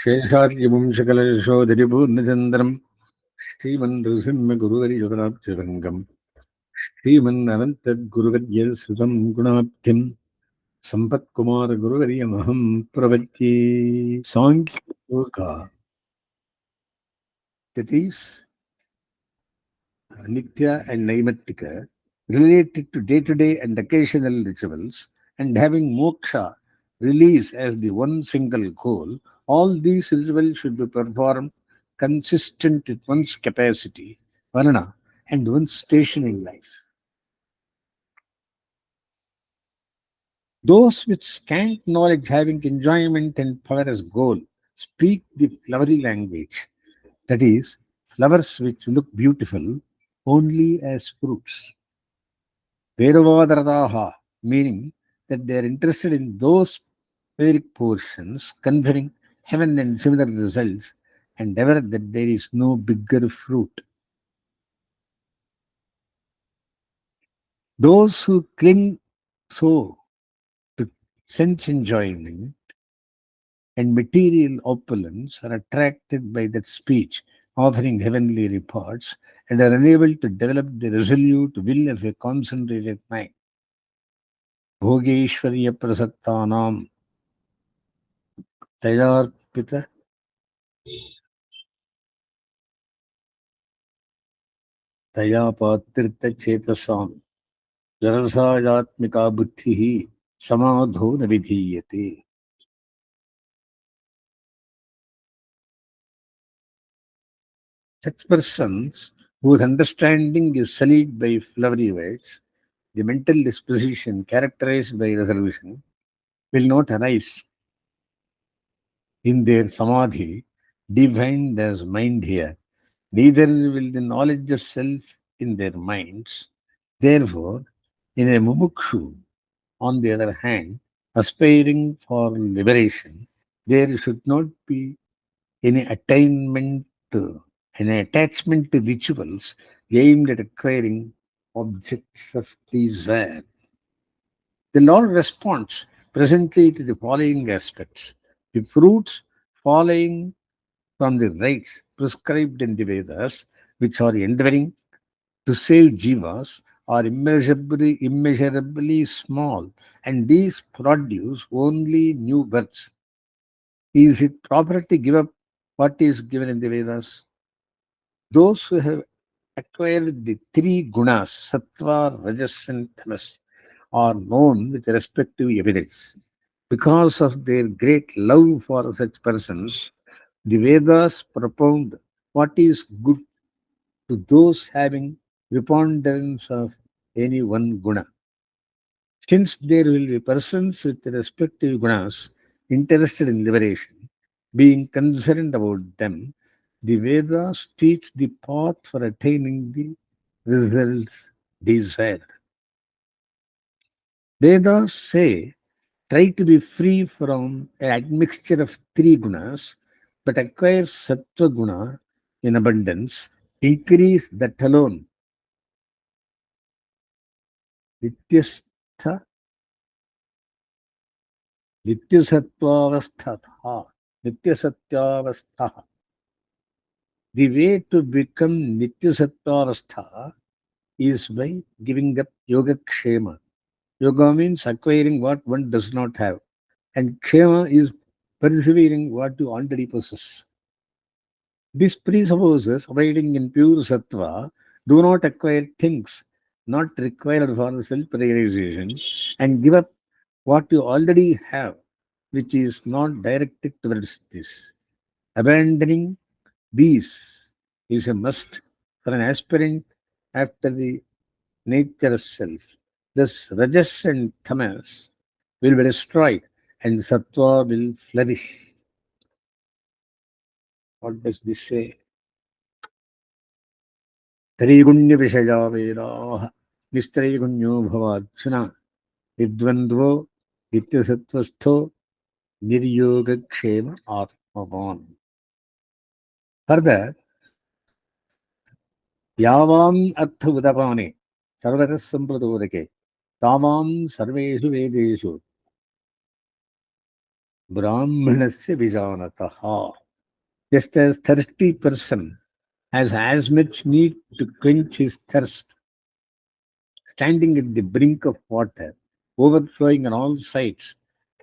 శేషాద్యవంశకలశోధరిభూర్ణచంద్రం శ్రీమన్నృసింహగురువరియుగలాబ్జరంగం శ్రీమన్ననంతగురువర్యసుతం గుణాబ్ధిం సంపత్కుమారగురువర్యమహం ప్రపద్యే. Sankhya Yoga, that is Nitya and Naimatika, related to day-to-day and occasional rituals, and having moksha, release, as the one single goal, all these rituals should be performed consistent with one's capacity, varna, and one's station in life. Those with scant knowledge having enjoyment and power as goal speak the flowery language, that is, flowers which look beautiful only as fruits. Veravadharadaha, meaning that they are interested in those Vedic portions conferring heaven and similar results, and ever that there is no bigger fruit. Those who cling so to sense enjoyment and material opulence are attracted by that speech, offering heavenly reports, and are unable to develop the resolute will of a concentrated mind. भोगेश्वर्य प्रसक्तानां तयार्पित तयापात्रितचेतसां व्यवसायात्मिका बुद्धिः समाधो न विधीयते. Such persons whose understanding is sullied by flowery words, the mental disposition characterized by resolution, will not arise in their samadhi, defined as mind here. Neither will the knowledge of self in their minds. Therefore, in a mumukshu, on the other hand, aspiring for liberation, there should not be any attainment, any attachment to rituals aimed at acquiring objects of desire. The Lord responds presently to the following aspects. The fruits following from the rites prescribed in the Vedas, which are endeavoring to save jivas, are immeasurably small, and these produce only new births. Is it proper to give up what is given in the Vedas? Those who have acquired the three gunas, sattva, rajas, and tamas, are known with respective evidence. Because of their great love for such persons, the Vedas propound what is good to those having preponderance of any one guna. Since there will be persons with respective gunas interested in liberation, being concerned about them, the Vedas teach the path for attaining the results desired. Vedas say, try to be free from an admixture of three gunas, but acquire sattva guna in abundance, increase that alone. Nityastha, Nityasattvaavasthatha, Nityasatyavastha. The way to become Nityasattvaavastha is by giving up yoga kshema. Yoga means acquiring what one does not have, and kshema is persevering what you already possess. This presupposes abiding in pure sattva, do not acquire things not required for self-realization, and give up what you already have, which is not directed towards this. Abandoning these is a must for an aspirant after the nature of self. Thus, rajas and tamas will be destroyed and sattva will flourish. What does this say? त्रैगुण्यविषया वेदाः निस्त्रैगुण्यो भवार्जुन विद्वन्द्वो नित्यसत्त्वस्थो निर्योगक्षेम आत्मवान्. Further, यावान् अर्थ उदपाने सर्वतः सम्प्रदोदके तावान् सर्वेषु वेदेषु Brahmanasya vijanataha. Just as thirsty person has as much need to quench his thirst, standing at the brink of water, overflowing on all sides,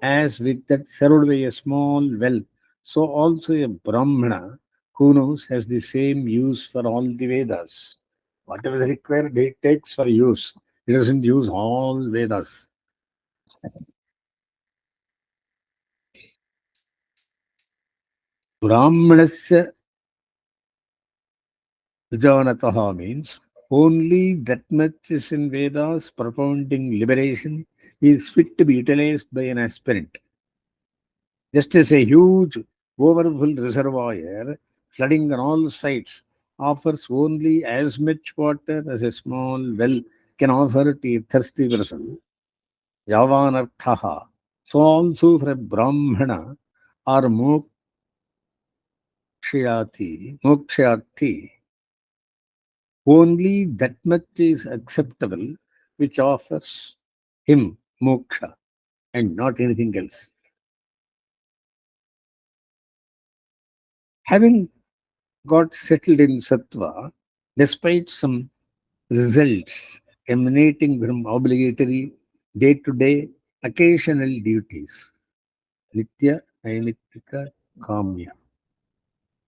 as with that served by a small well, so also a Brahmana who knows has the same use for all the Vedas. Whatever is required, he takes for use. He doesn't use all Vedas. Brahmanasya vijanataha means only that much is in Vedas propounding liberation is fit to be utilized by an aspirant. Just as a huge, overfull reservoir flooding on all sides offers only as much water as a small well can offer to a thirsty person, yavanarthaha. So also for a brahmana or mokshayati, only that much is acceptable which offers him moksha and not anything else. Having got settled in sattva, despite some results emanating from obligatory day-to-day occasional duties, nitya, naimittika, kamya.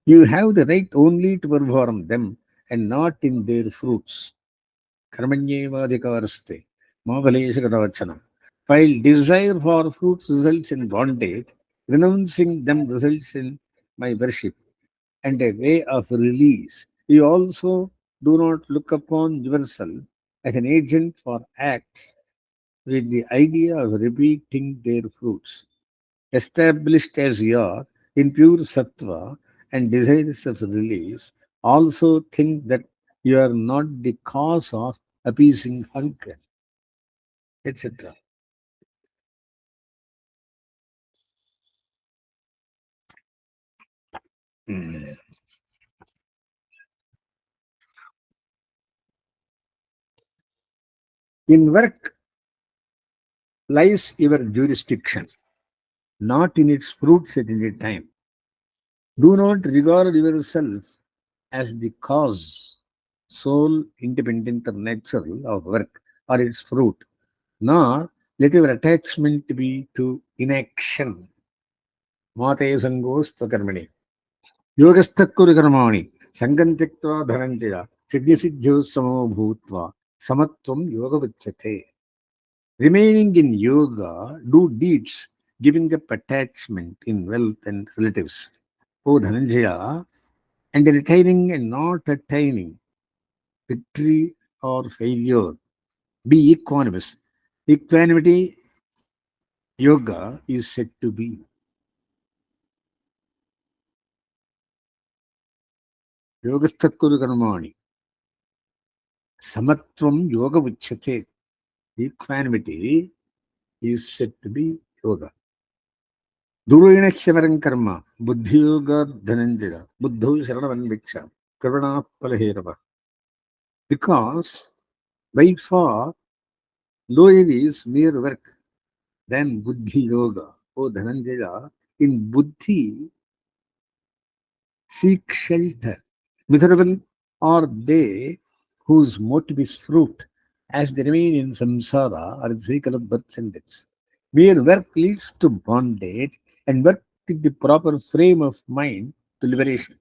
You have the right only to perform them and not in their fruits. Karmanyevadhikaraste, mavaleshakadavachana. While desire for fruits results in bondage, renouncing them results in my worship and a way of release. You also do not look upon yourself as an agent for acts with the idea of repeating their fruits. Established as you are in pure sattva and desirous of release, also think that you are not the cause of appeasing hunger, etc. Mm. In work lies your jurisdiction, not in its fruits at any time. Do not regard yourself as the cause, sole independent or natural of work or its fruit, nor let your attachment be to inaction. Mate sangosta karmani. Yogastakkuru karmani. Sangam tyaktva dhananjaya. Siddhyo samo bhutva. Samatvam yoga vicchate. Remaining in yoga, do deeds, giving up attachment in wealth and relatives. O Dhananjaya, and retiring and not attaining victory or failure. Be equanimous. Equanimity yoga is said to be. Yogastakkuru karmani. Samatvam yoga vicchate. Equanimity is said to be yoga. Durena Shavaran karma. Buddhi yoga dhananjaya. Buddho sharanavan viksha. Karuna palaherava. Because by far lower is mere work than buddhi yoga. O Dhananjaya, in buddhi seek shelter. Miserable are they whose motive is fruit, as they remain in samsara or its vehicle of births and deaths. Mere work leads to bondage, and work with the proper frame of mind to liberation.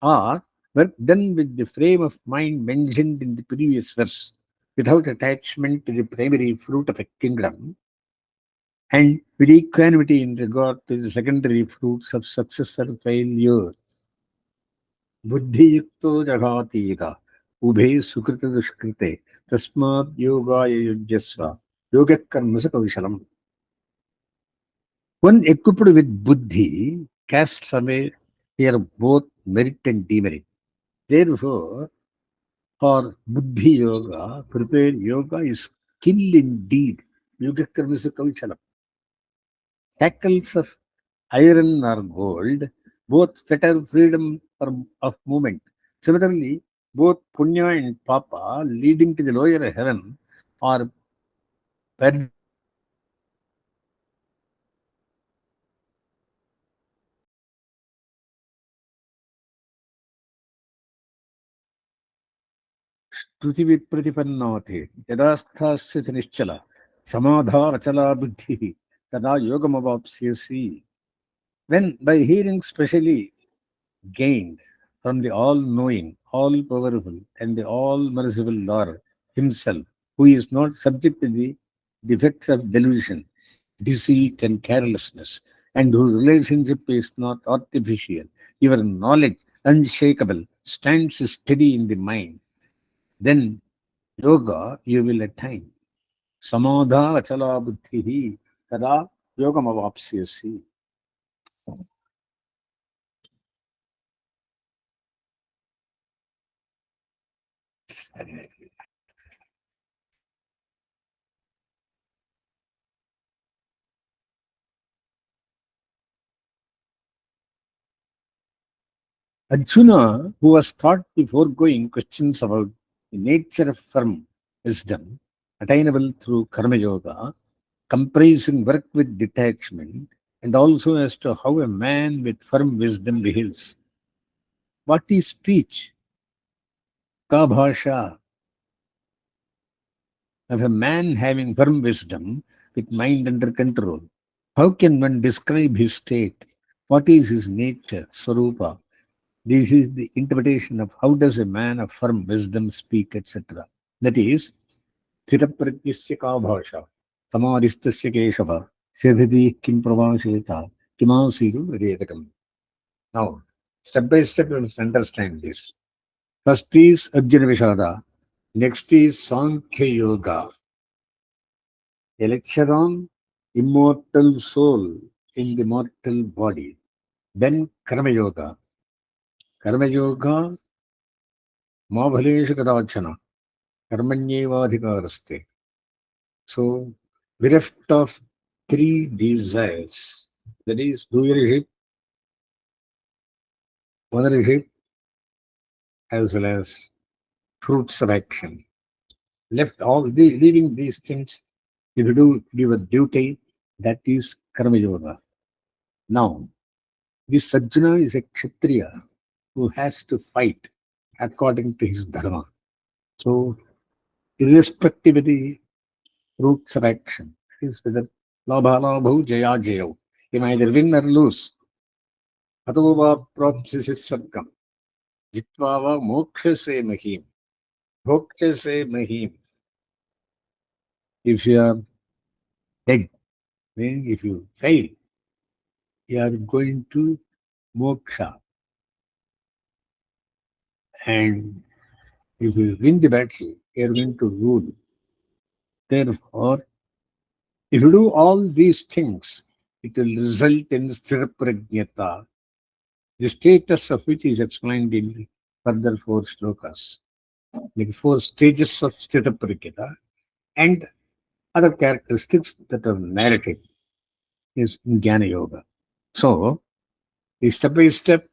Or work done with the frame of mind mentioned in the previous verse, without attachment to the primary fruit of a kingdom, and with equanimity in regard to the secondary fruits of success or failure. बुद्धियुक्तो जघातीत उभे सुकृत दुष्कृते तस्मात् योगाय युज्यस्व योगः कर्मसु कौशलम्. One equipped with buddhi casts away here both merit and demerit. Therefore, for buddhi yoga, prepared yoga is skill indeed. Yoga karmasu kauchalam. Shackles of iron or gold, both fetter freedom of movement. Similarly, both punya and papa leading to the lower heaven are श्रुतिविप्रतिपन्नोति यदा स्थास्यति निश्चला समाधावचला बुद्धिः तदा योगमवाप्स्यसि. When by hearing specially gained from the all-knowing, all-powerful, and the all-merciful Lord Himself, who is not subject to the defects of delusion, deceit, and carelessness, and whose relationship is not artificial, your knowledge, unshakable, stands steady in the mind. Then yoga you will attain. Samadha achala buddhihi tada yogamavapsyasi. Arjuna, who was taught the foregoing questions about the nature of firm wisdom, attainable through karma yoga, comprising work with detachment, and also as to how a man with firm wisdom behaves. What is speech? Ka bhasha of a man having firm wisdom with mind under control. How can one describe his state? What is his nature, Swarupa? This is the interpretation of how does a man of firm wisdom speak, etc. That is, Thirapratyasya ka bhasha, Samadhistasya keshava, Siddhiti kim pravasheta, Kimasiru vedekam. Now, step by step, we must understand this. First is Arjuna Vishada, next is Sankhya Yoga, a lecture on immortal soul in the mortal body. Then Karma Yoga. Karma Yoga, Mahabhalesha Kadachana, Karmanyevadhikaraste. So, bereft of three desires, that is, doership, ownership, as well as fruits of action. Left leaving these things, if you do give a duty, that is Karma Yoga. Now, this Sajjana is a Kshatriya who has to fight according to his dharma. So, irrespective of the fruits of action, is whether labha labho jaya jayo, he may either win or lose. Ato va propsisi sargam, jitva va moksha se mahim, moksha se mahim. If you are dead, meaning if you fail, you are going to moksha. And if you win the battle, you are going to rule. Therefore, if you do all these things, it will result in sthiraprajnata, the status of which is explained in further four shlokas. The four stages of sthiraprajnata and other characteristics that are narrated is in Jnana Yoga. So, the step by step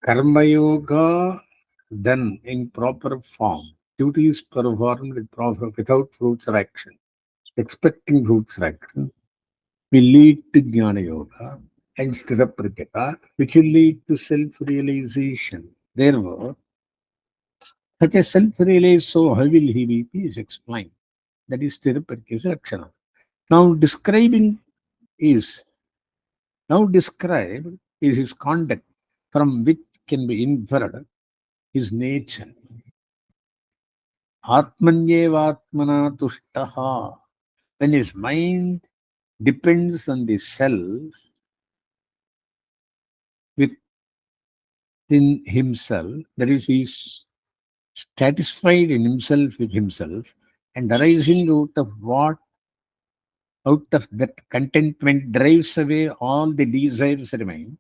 Karma Yoga done in proper form, duties performed with proper, without fruits of action, expecting fruits of action, will lead to Jnana Yoga and Sthira Pratyata, which will lead to self realization. Therefore, such a self realized soul, how will he be? Is explained. That is Sthira Pratyata. Now, is described is his conduct from which can be inferred his nature. Atmanyevatmana tushtaha. When his mind depends on the self within himself, that is, he is satisfied in himself with himself, and arising out of that contentment drives away all the desires remain,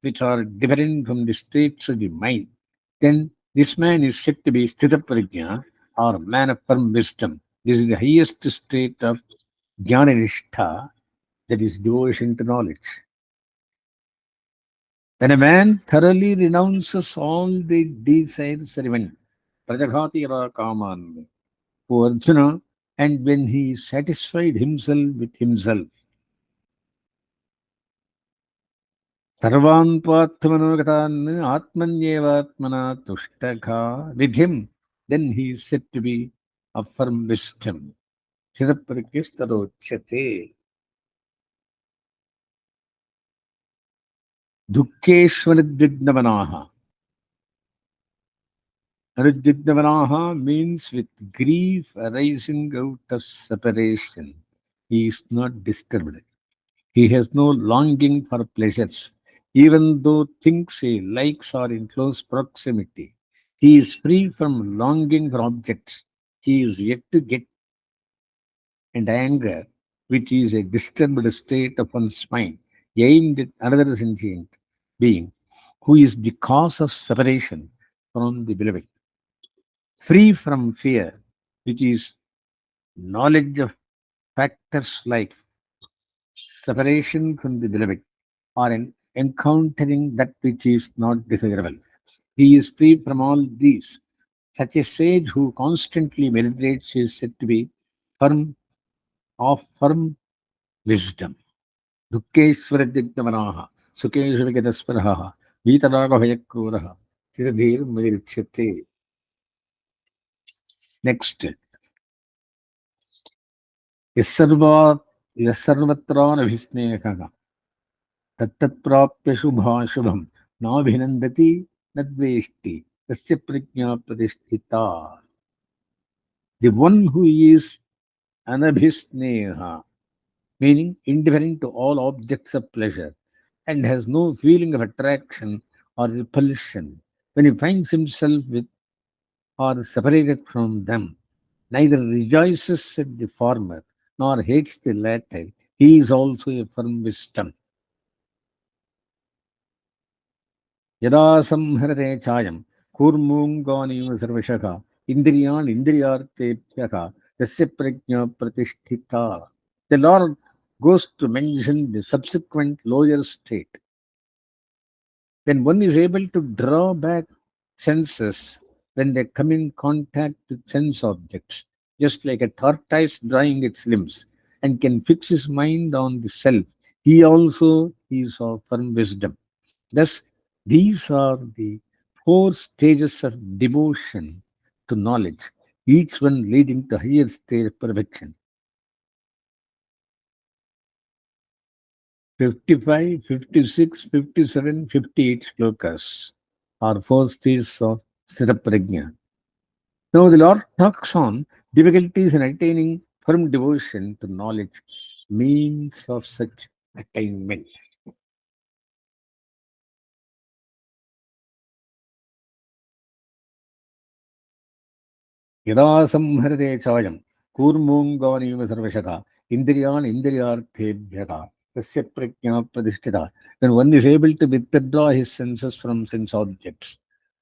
which are different from the states of the mind. Then this man is said to be Sthita Prajna or man of firm wisdom. This is the highest state of Jnana, that is devotion to knowledge. When a man thoroughly renounces all the desires remain, Prajaghati Kaman, O Arjuna, and when he satisfied himself with himself, Sarvan Pathmanogatan Atmanyevatmana Tushtaka. With him, then he is said to be of firm wisdom. Chiraprikistadochyate. Dukkeshvaridvignavanaha. Aridvignavanaha means with grief arising out of separation. He is not disturbed. He has no longing for pleasures. Even though things he likes are in close proximity, he is free from longing for objects. He is yet to get and anger, which is a disturbed state of one's mind, aimed at another sentient being, who is the cause of separation from the beloved. Free from fear, which is knowledge of factors like separation from the beloved or encountering that which is not desirable. He is free from all these. Such a sage who constantly meditates is said to be firm of firm wisdom. Dukkeshvaradigdamanaha, Sukeshvaragadasvaraha, Vitaraga Tiradhir Madirichyate. Next, Yasarva Yasarvatranabhisnekaha, Tattatprapya Shubham, Nabhinandati, Nadveshti, Tasya Prajna Pradisthita. The one who is Anabhisneha, meaning indifferent to all objects of pleasure, and has no feeling of attraction or repulsion when he finds himself with or separated from them, neither rejoices at the former nor hates the latter. He is also a firm wisdom. Yada samharate chayam kurmunganiva sarvashaka indriyan indriyartepyaka tasya prajna pratisthita. The Lord goes to mention the subsequent lower state. When one is able to draw back senses when they come in contact with sense objects, just like a tortoise drawing its limbs, and can fix his mind on the self, he also is of firm wisdom. Thus, these are the four stages of devotion to knowledge, each one leading to higher state of perfection. 55, 56, 57, 58 slokas are four stages of Sthiraprajna. Now the Lord talks on difficulties in attaining firm devotion to knowledge, means of such attainment. यदा संहृते चायं कूर्मोऽङ्गानीव सर्वशः इन्द्रियान् इन्द्रियार्थेभ्यः तस्य प्रज्ञा प्रतिष्ठिता. When one is able to withdraw his senses from sense objects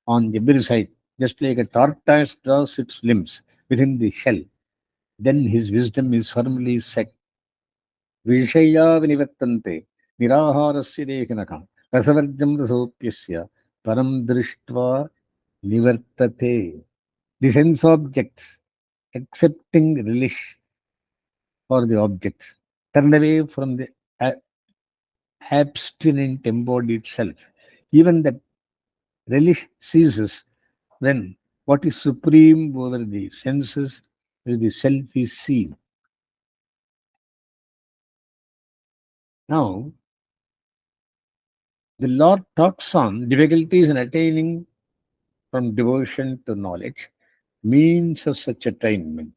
on every side, just like a tortoise draws its limbs within the shell, then his wisdom is firmly set. विषया विनिवर्तन्ते निराहारस्य देहिनः रसवर्जं रसोऽप्यस्य परं दृष्ट्वा निवर्तते. The sense objects, accepting relish for the objects, turn away from the abstinent embodied self. Even that relish ceases when what is supreme over the senses is the self is seen. Now, the Lord talks on difficulties in attaining from devotion to knowledge, means of such attainment.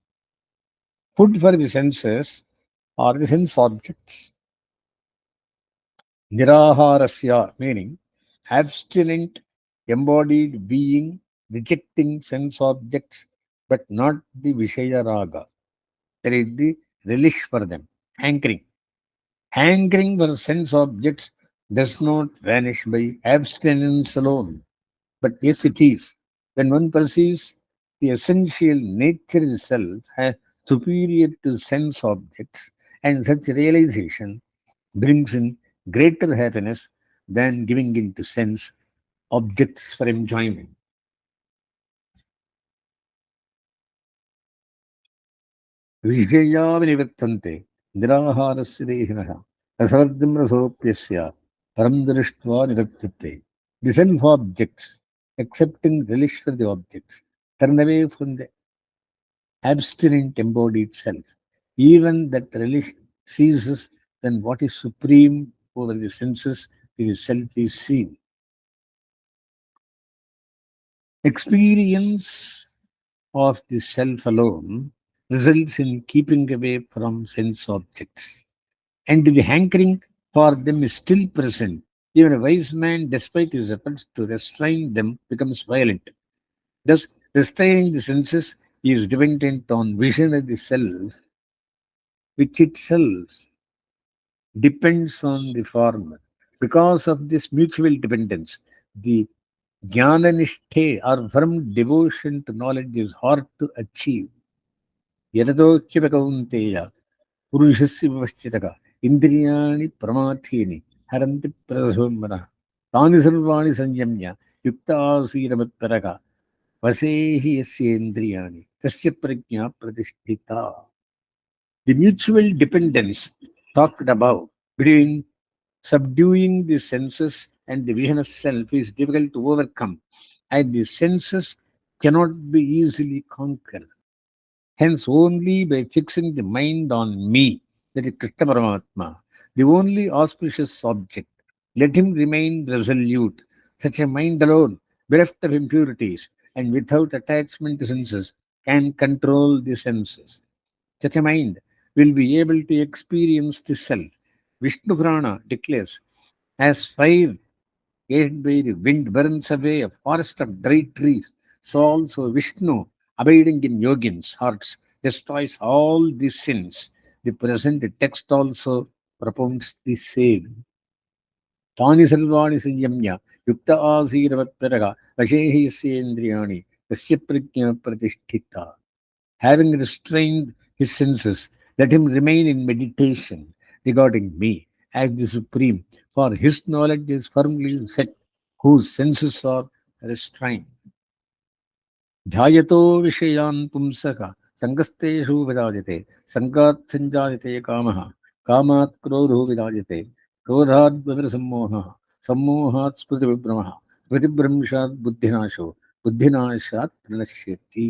Food for the senses or the sense objects. Niraharasya, meaning abstinent, embodied being, rejecting sense objects, but not the Vishaya Raga. There is the relish for them, hankering. Hankering for sense objects does not vanish by abstinence alone. But yes, it is. When one perceives the essential nature itself as superior to sense objects, and such realization brings in greater happiness than giving in to sense objects for enjoyment. Vishaya vinivartante niraharasya dehinah rasavardam rasoप्यस्य param drishtva niraktite. The self-objects, accepting relish for the objects, turn away from the abstinent embodied self. Even that relish ceases when what is supreme over the senses, the self is seen. Experience of the self alone results in keeping away from sense objects, and the hankering for them is still present. Even a wise man, despite his efforts to restrain them, becomes violent. Thus, restraining the senses is dependent on vision of the self, which itself depends on the former. Because of this mutual dependence, the jnana or firm devotion to knowledge is hard to achieve. Yadadokya kaunteya पुरुषस्य विपश्चितः इन्द्रियाणि प्रमाथीनि हरन्ति प्रसोमनः तानि सर्वाणि संयम्य युक्त आसीनमत्परः वसेहि यस्येन्द्रियाणि तस्य प्रज्ञा प्रतिष्ठिता. The mutual dependence talked about between subduing the senses and the vision of self is difficult to overcome, and the senses cannot be easily conquered. Hence, only by fixing the mind on me, that is Krishna Paramatma, the only auspicious object, let him remain resolute. Such a mind alone, bereft of impurities and without attachment to senses, can control the senses. Such a mind will be able to experience the self. Vishnu Purana declares, as fire aided by the wind burns away a forest of dry trees, so also Vishnu, abiding in yogins' hearts, destroys all these sins. The present text also propounds the same. तानि सर्वाणि संयम्य युक्त आसीरवत्परः वशेहि यस्येन्द्रियाणि तस्य प्रज्ञा प्रतिष्ठिता. Having restrained his senses, let him remain in meditation regarding me as the supreme, for his knowledge is firmly set, whose senses are restrained. ध्यायतो विषयान् पुंसः सङ्गस्तेषु विराजते सङ्गात् सञ्जायते कामः कामात् क्रोधो विराजते क्रोधात् विवरसम्मोहः सम्मोहात् स्मृतिविभ्रमः स्मृतिभ्रंशात् बुद्धिनाशो बुद्धिनाशात् प्रणश्यति.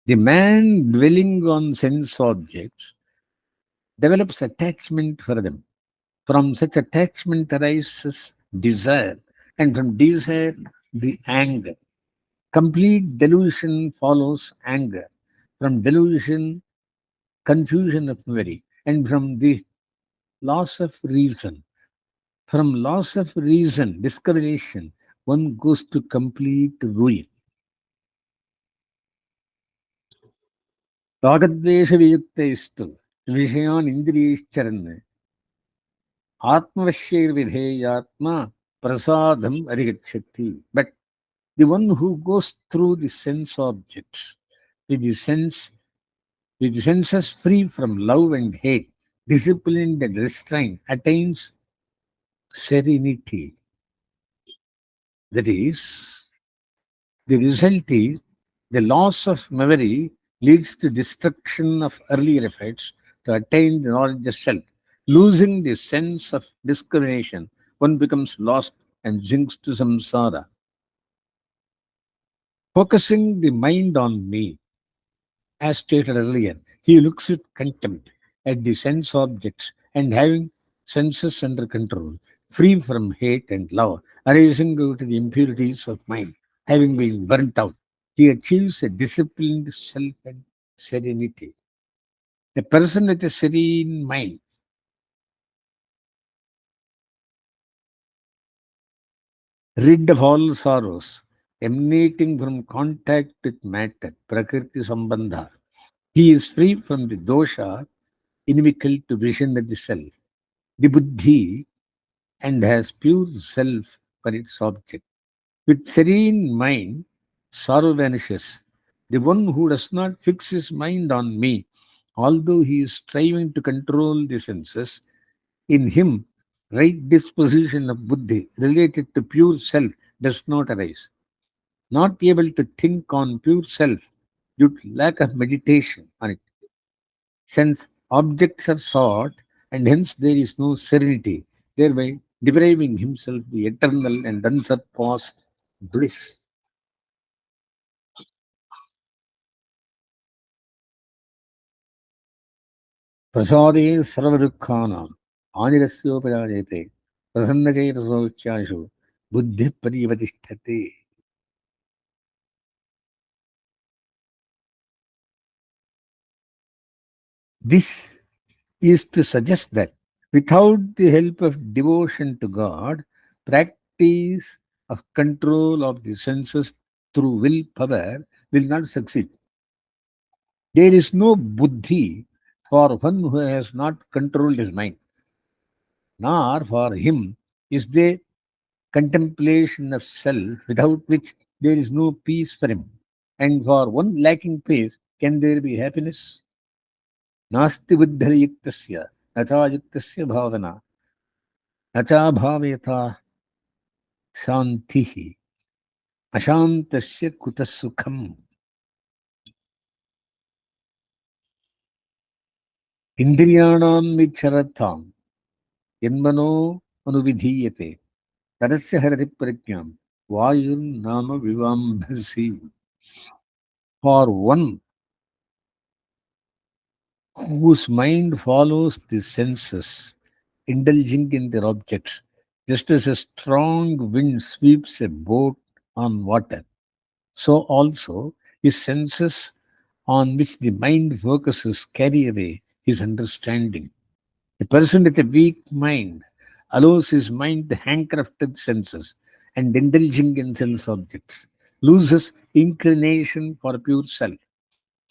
The man dwelling on sense objects develops attachment for them. From such attachment arises desire, and from desire, the anger. Complete delusion follows anger. From delusion, confusion of memory, and from the loss of reason. From loss of reason, discrimination, one goes to complete ruin. रागद्वेषवियुक्तैस्तु विषयान् इन्द्रियैश्चरन् Atmavashirvidheyatma prasadam arigachati. But the one who goes through the sense objects with the sense with the senses free from love and hate, disciplined and restrained, attains serenity. That is, the result is the loss of memory leads to destruction of earlier efforts to attain the knowledge of self. Losing the sense of discrimination, one becomes lost and sinks to samsara. Focusing the mind on me, as stated earlier, he looks with contempt at the sense objects and having senses under control, free from hate and love, arising out of the impurities of mind, having been burnt out. He achieves a disciplined self and serenity. A person with a serene mind, rid of all sorrows, emanating from contact with matter, prakriti sambandha. He is free from the dosha inimical to vision of the self, the buddhi, and has pure self for its object. With serene mind, sorrow vanishes. The one who does not fix his mind on me, although he is striving to control the senses, in him right disposition of buddhi related to pure self does not arise. Not able to think on pure self due to lack of meditation on it. Sense Objects are sought, and hence there is no serenity, thereby depriving himself the eternal and unsurpassed bliss. प्रसादे सर्वदुःखानां हानिरस्योपजायते प्रसन्नचेतसोच्चाशु बुद्धिः पर्यवतिष्ठते. This is to suggest that without the help of devotion to God, practice of control of the senses through willpower will not succeed. There is no buddhi for one who has not controlled his mind, nor for him is there contemplation of self without which there is no peace for him. And for one lacking peace, can there be happiness? नास्ति बुद्धिर्युक्तस्य न चायुक्तस्य भावना न चाभावेता शान्तिः अशान्तस्य कुतः सुखम्. इन्द्रियाणां विचरतां यन्मनो अनुविधीयते तरस्य हरति प्रज्ञां वायुर्नाम विवाम्भसि. For one whose mind follows the senses, indulging in their objects, just as a strong wind sweeps a boat on water, so also his senses on which the mind focuses carry away his understanding. A person with a weak mind allows his mind to hanker after the senses and indulging in sense objects, loses inclination for pure self.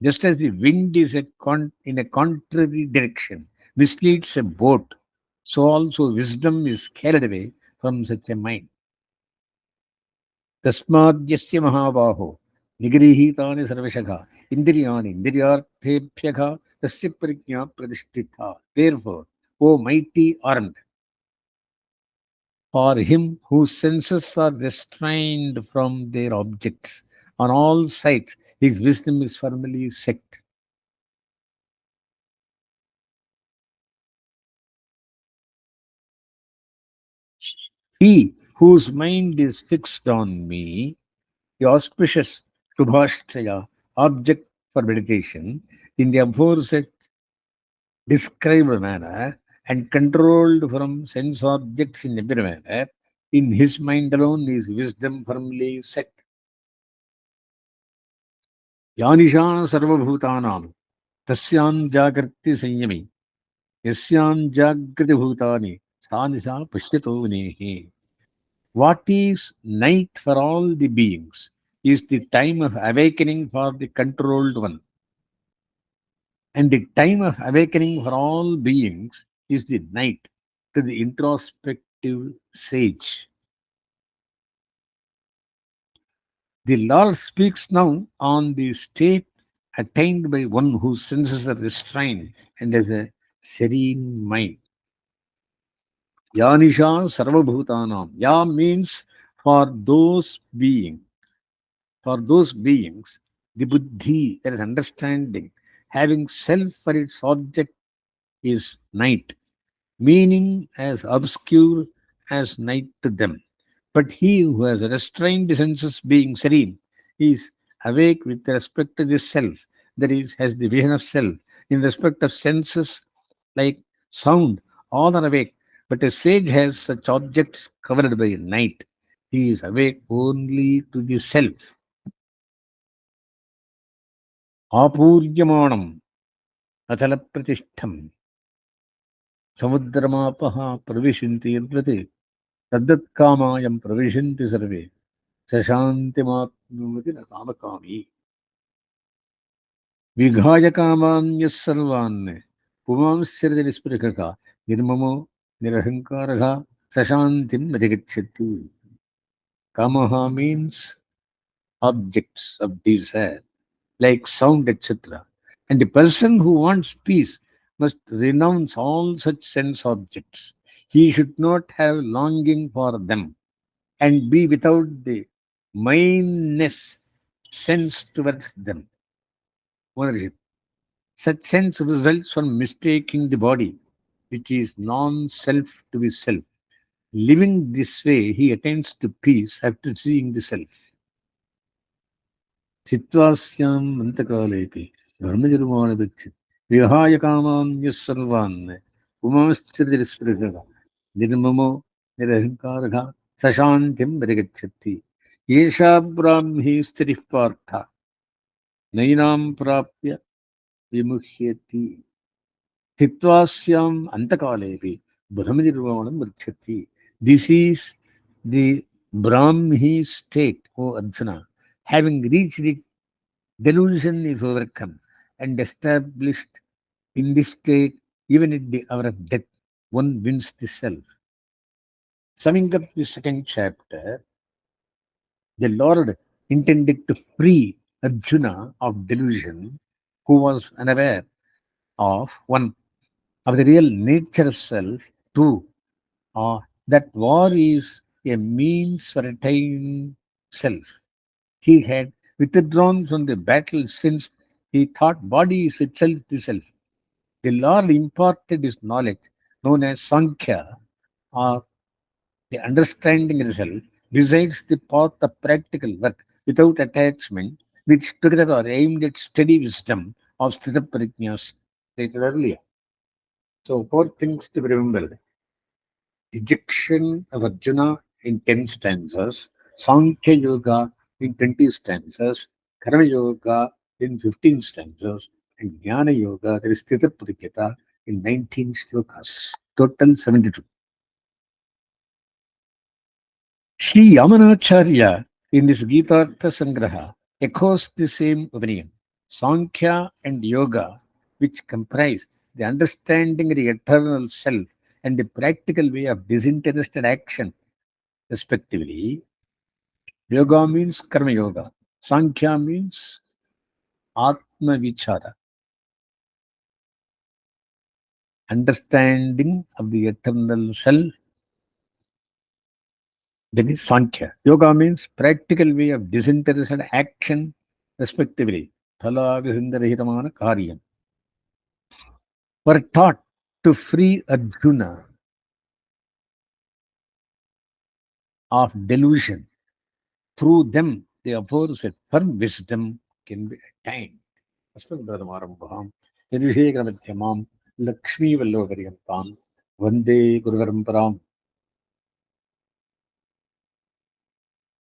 Just as the wind is in a contrary direction, misleads a boat, so also wisdom is carried away from such a mind. तस्माद्यस्य महाबाहो निगृहीतानि सर्वशः इन्द्रियाणि इन्द्रियार्थेभ्यः तस्य प्रज्ञा प्रतिष्ठिता. Therefore, O mighty armed, for him whose senses are restrained from their objects on all sides, his wisdom is firmly set. He whose mind is fixed on me, the auspicious Subhashraya, object for meditation, in the aforesaid described manner and controlled from sense objects in every manner, in his mind alone is wisdom firmly set. यानिशा सर्वभूतानां तस्यां जागर्ति संयमी यस्यां जागृति भूतानि सा निशा पश्यतो मुनेः. What is night for all the beings is the time of awakening for the controlled one. And the time of awakening for all beings is the night to the introspective sage. The Lord speaks now on the state attained by one whose senses are restrained and has a serene mind. Yanisha Sarvabhutanam. Ya means for those beings, the buddhi, that is understanding, having self for its object is night, meaning as obscure as night to them. But he who has restrained the senses being serene is awake with respect to the self, that is, has the vision of self. In respect of senses like sound, all are awake, but a sage has such objects covered by night. He is awake only to the self. Apuryamanam Atalapratiష్టம் समुद्रमापः प्रविशन्ति यद्वत् तद्दत्कामायं प्रविशन्ति सर्वे स शान्तिमाप्नोति न कामकामी. विघाय कामान् यः सर्वान् पुमांश्चरति निःस्पृहः निर्ममो निरहङ्कारः स शान्तिम् अधिगच्छति. Kamaha means objects of desire like sound, etc. And the person who wants peace must renounce all such sense objects. He should not have longing for them and be without the mindness sense towards them. Ownership. Such sense results from mistaking the body, which is non-self, to be self. Living this way, he attains to peace after seeing the self. Chitvasyam antakalepi dharmajarmanavicchit vihaya kamanyas sarvan umaschirisprisada nirmamo nirahankaragha sashantim varigachati yesha brahmi stirih partha nainam prapya vimuhyati Chitvasyam antakalepi brahmanirvanam vrichyati. This is the Brahmi state, O Arjuna. Having reached it, delusion is overcome and established in this state, even at the hour of death, one wins the self. Summing up the second chapter, the Lord intended to free Arjuna of delusion, who was unaware of one of the real nature of self, two, that war is a means for attaining self. He had withdrawn from the battle since he thought body is itself the self. The Lord imparted his knowledge, known as Sankhya, or the understanding of the self, besides the path of practical work without attachment, which together are aimed at steady wisdom of Sthita Prajnas stated earlier. So, four things to remember: ejection of Arjuna in 10 stanzas, Sankhya Yoga in 20 stanzas, Karma Yoga in 15 stanzas, and Jnana Yoga, that is Sthita Prajnata, in 19 shlokas. Total 72. Sri Yamanacharya in this Gita Sangraha echoes the same opinion. Sankhya and Yoga, which comprise the understanding of the eternal self and the practical way of disinterested action, respectively. Yoga means Karma Yoga. Sankhya means Atma Vichara, understanding of the eternal self. That is Sankhya. Yoga means practical way of disinterested action, respectively. Phala Visindarhitamana Karyam. Were taught to free Arjuna of delusion. Through them, the aforesaid firm wisdom can be attained. अस्मद्गुरुमारम्भाम् यदुषेकरमध्यमाम् लक्ष्मीवल्लभपर्यन्ताम् वन्दे गुरुपरम्पराम्